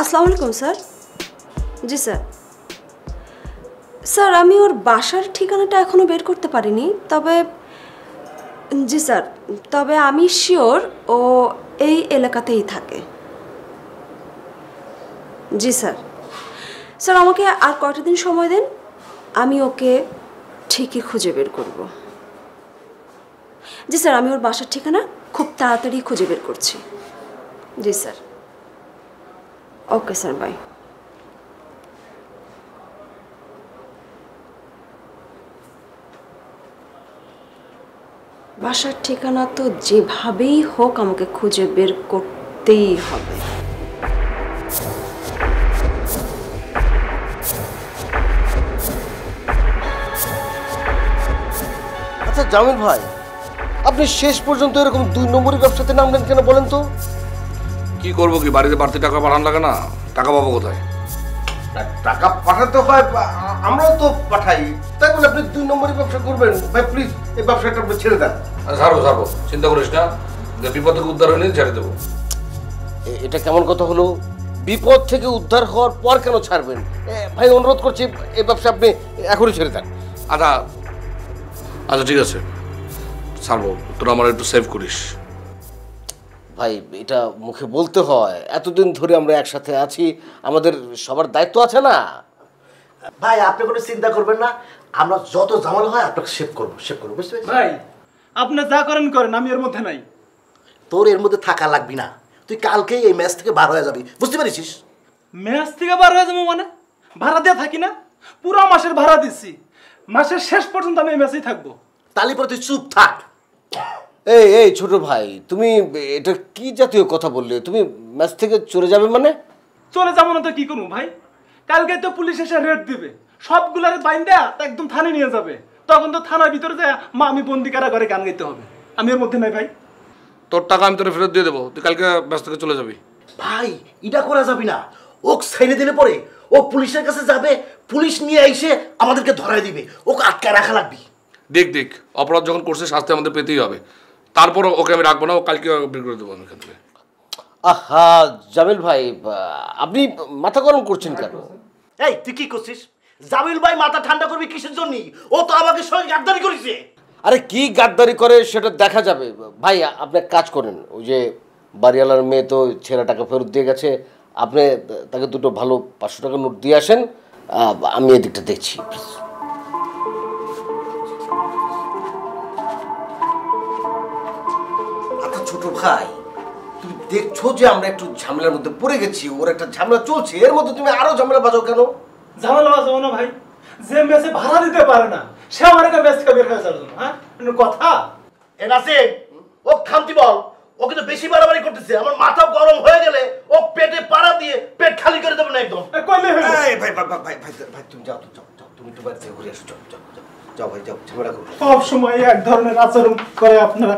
আসসালামু আলাইকুম স্যার। জি sir. Sir আমি ওর বাসার ঠিকানাটা এখনো বের করতে পারিনি, তবে জি স্যার, তবে আমি শিওর ও এই এলাকাতেই থাকে। জি স্যার। স্যার আমাকে আর কয়টা দিন সময় দেন, আমি ওকে ঠিকই খুঁজে বের করব। জি স্যার, আমি ওর বাসার ঠিকানা খুব তাড়াতাড়ি খুঁজে বের করছি। জি স্যার। Okay sir, bye. বাসার ঠিকানা তো যেভাবেই হোক আমাকে খুঁজে বের করতেই হবে। আচ্ছা জামিল ভাই, আপনি শেষ পর্যন্ত এরকম 2 নম্বরই ব্যবসাতে নামলেন কেন বলেন তো? কি করবো, কি বাড়িতে বাড়তি টাকা পাঠান লাগে না? টাকা পাবো কোথায়? টাকা পাঠাতে হয়, আমরাও তো পাঠাই, তাই বলে আপনি 2 নম্বরই ব্যবসা করবেন? ভাই প্লিজ এই ব্যবসাটা আপনি ছেড়ে দেন। ছাড়বো, চিন্তা করিস না, বিপদ থেকে উদ্ধার হইলে ছেড়ে দেবো। এটা কেমন কথা হলো? বিপদ থেকে উদ্ধার হওয়ার পর কেন ছাড়বেন? ভাই অনুরোধ করছি এই ব্যবসা আপনি এখনই ছেড়ে দেন। আচ্ছা ঠিক আছে, ছাড়বো, তোরা আমার একটু সেভ করিস। ভাই এটা মুখে বলতে হয়, এতদিন ধরে আমরা একসাথে আছি, আমাদের সবার দায়িত্ব আছে না? ভাই আপনি কোনো চিন্তা করবেন না, আমরা যত ঝামেলা হয় আপনাকে সেভ করবো বুঝতে পেরেছি? ভাই আপনি যা করেন করেন, আমি এর মধ্যে নাই। তোর এর মধ্যে থাকা লাগবি না, তুই কালকেই এই ম্যাচ থেকে বার হয়ে যাবি, বুঝতে পেরেছিস? ম্যাচ থেকে বার হয়ে যাবো মানে? ভাড়া দিয়ে থাকি না? পুরো মাসের ভাড়া দিচ্ছি, মাসের শেষ পর্যন্ত আমি এই ম্যাচেই থাকবো। তালি পরে তুই চুপ থাক। এই ছোট ভাই, তুমি এটা কি জাতীয় কথা বললে? তুমি ম্যাচ থেকে চলে যাবে মানে? চলে যাবো না তো কি করবো ভাই? কালকে তো পুলিশ এসে রেড দিবে, সবগুলার বাইন্দা একদম থানায় নিয়ে যাবে, তখন তো থানার ভিতরে যায় মা আমি বন্দি কারাগারে গান গাইতে হবে। আমি এর মধ্যে নাই ভাই। তোর টাকা আমি তোরা ফেরত দিয়ে দেবো, তুই কালকে ব্যস্ত থেকে চলে যাবি। ভাই এটা করা যাবি না, ওকে ছেড়ে দিলে পরে ও পুলিশের কাছে যাবে, পুলিশ নিয়ে এসে আমাদেরকে ধরায় দিবে, ওকে আটকে রাখা লাগবে। দেখ অপরাধ যখন করছে শাস্তি আমাদের পেতেই হবে, তারপর ওকে আমি রাখবো না, ও কালকে বের করে দেবো আমি এখান থেকে। আহা জামিল ভাই, আপনি মাথা গরম করছেন কেন? এই তুই কি করছিস? জামিল ভাই মাথা ঠান্ডা করবি কিসের জন্য? ও তো আমাকে সঙ্গে গাদ্দারি করেছে। আরে কি গাদ্দারি করে সেটা দেখা যাবে। ভাই আপনি কাজ করেন, ওই যে বাড়িওয়ালার মেয়ে তো ছেলে টাকা ফেরত দিয়ে গেছে, আপনি তাকে দুটো ভালো 500 টাকা নোট দিয়ে আসেন, আমি এদিকটা দেখছি। আচ্ছা ছোট ভাই, তুমি দেখছো যে আমরা একটু ঝামেলার মধ্যে পড়ে গেছি, ওর একটা ঝামেলা চলছে, এর মধ্যে তুমি আরো ঝামেলা বাজাও কেন? ঝামেলা বাজাবো না ভাই, যে ম্যাচে ভাড়া দিতে পারে না সে আমার একটা ম্যাচ বের হয়ে যাওয়ার জন্য, হ্যাঁ কথা? এ নাসিম, ও খামতি বল, ও কিন্তু বেশি বাড়াবাড়ি করতেছে, আমার মাথা গরম হয়ে গেলে ও পেটে পাড়া দিয়ে পেট খালি করে দেবে না একদম। ভাই তুমি যাও, তুমি একটু বাড়ি থেকে ঘুরে আসো, যাও ভাই, যাও, ঝামেলা করো। সব সময় এক ধরনের আচরণ করে আপনারা।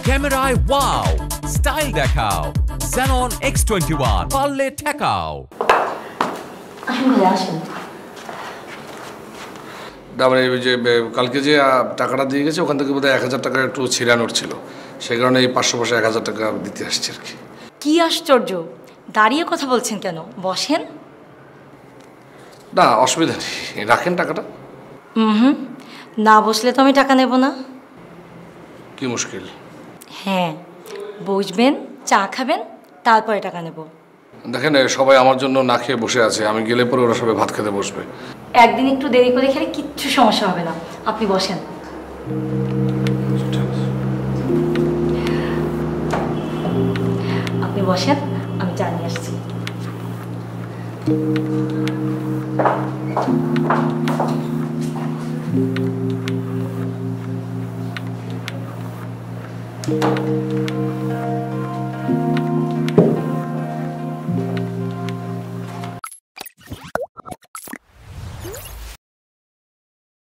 ক্যামেরায় ওয়াও, স্টাইল দেখাও, Xenon X21 পারলে ঠেকাও। তারপরে যে কালকে যে টাকাটা দিয়ে গেছে ওখান থেকে বোধহয় 1000 টাকা একটু ছিড়ানোর ছিল, সেই কারণে এই 500 পয়সা 1000 টাকা দিতে আসছে আর কি। কি আশ্চর্য, দাঁড়িয়ে কথা বলছেন কেন? বসেন। না অসুবিধা নেই, রাখেন টাকাটা। না বসলে তো আমি টাকা নেব না। কি মুশকিল? হ্যাঁ, বসবেন, চা খাবেন, তারপরে টাকা নেব। দেখেন সবাই আমার জন্য না খেয়ে বসে আছে, আমি গেলে পরে ওরা সবাই ভাত খেতে বসবে। একদিন একটু দেরি করে খেলে কিচ্ছু সমস্যা হবে না, আপনি বসেন। আপনি বসেন, আমি চা নিয়ে আসছি।